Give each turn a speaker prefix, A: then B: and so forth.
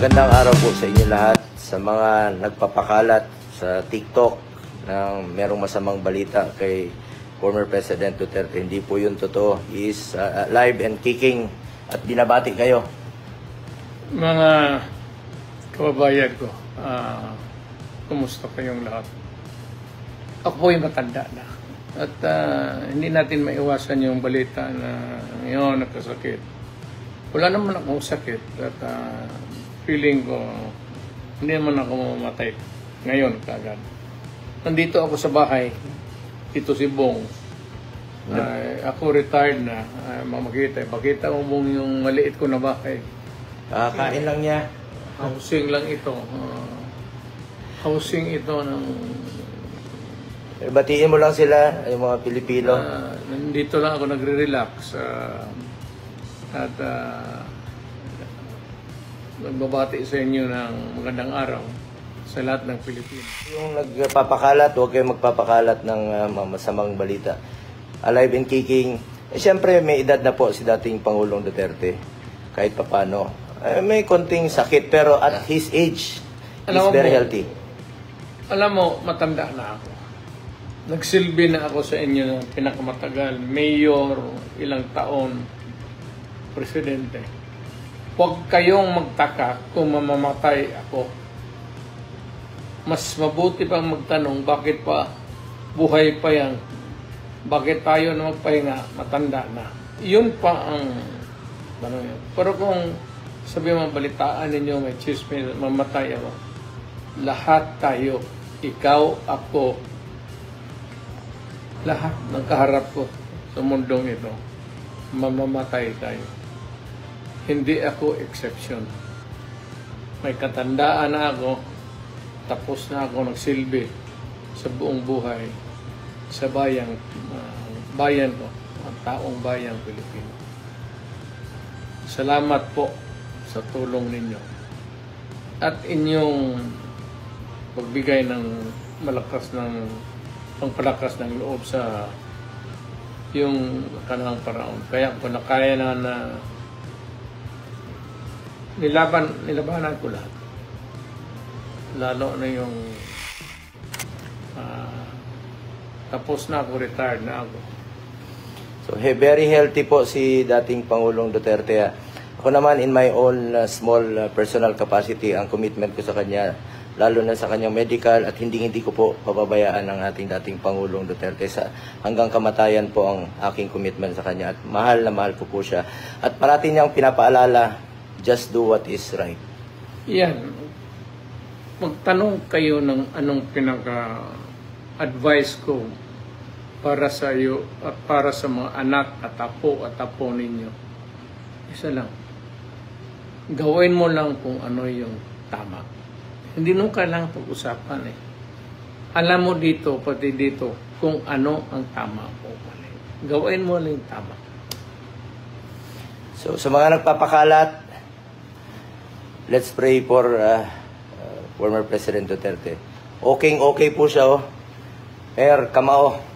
A: Magandang araw po sa inyo lahat. Sa mga nagpapakalat sa TikTok ng merong masamang balita kay former President Duterte, hindi po yun totoo. He is alive and kicking at binabati kayo.
B: Mga kababayan ko, kumusta kayong lahat? Ako po yung matanda na. At hindi natin maiwasan yung balita na ngayon nagkasakit. Wala naman akong sakit at feeling ko hindi naman ako mamatay ngayon kagad. Nandito ako sa bahay, dito si Bong. Ako retired na, makita ko Bong yung maliit ko na bahay.
A: Kain lang niya.
B: Housing lang ito. Housing ito ng...
A: Batiin mo lang sila, yung mga Pilipino.
B: Nandito lang ako nagre-relax. At nagbabati sa inyo ng magandang araw sa lahat ng Pilipino.
A: Yung nagpapakalat, huwag kayong magpapakalat ng masamang balita. Alive and kicking. Siyempre, may edad na po si dating Pangulong Duterte. Kahit papano. May konting sakit, pero at his age, he's very healthy.
B: Alam mo, matanda na ako. Nagsilbi na ako sa inyo ng pinakamatagal. Mayor, ilang taon, presidente. Huwag kayong magtaka kung mamamatay ako. Mas mabuti pang magtanong, bakit pa buhay pa yan? Bakit tayo na magpahinga, matanda na? Yun pa ang tanong yun. Pero kung sabi mo, balitaan ninyo, may chismis, mamatay ako. Lahat tayo, ikaw, ako, lahat ng kaharap ko sa mundong ito, mamamatay tayo. Hindi ako exception. May katandaan na ako, tapos na ako nagsilbi sa buong buhay sa bayan ko, ang taong bayang Pilipino. Salamat po sa tulong ninyo at inyong pagbigay ng pangpalakas ng loob sa yung kanang paraon. Kaya kung nakaya na nilabanan ko lahat. Lalo na yung tapos na ako, retired na ako.
A: So, very healthy po si dating Pangulong Duterte. Ako naman, in my own small personal capacity, ang commitment ko sa kanya, lalo na sa kanyang medical, at hindi ko po pababayaan ang ating dating Pangulong Duterte. Hanggang kamatayan po ang aking commitment sa kanya. At mahal na mahal ko po siya. At parati niyang pinapaalala, just do what is right.
B: Yan. Magtanong kayo ng anong pinaka-advice ko para sa iyo at para sa mga anak at apo ninyo. Isa lang. Gawin mo lang kung ano yung tama. Hindi nung kailangan pag-usapan eh. Alam mo dito, pati dito, kung ano ang tama o mali. Gawin mo lang yung tama.
A: So, sa mga nagpapakalat, let's pray for former President Duterte. Okay po siya, oh. Kamao.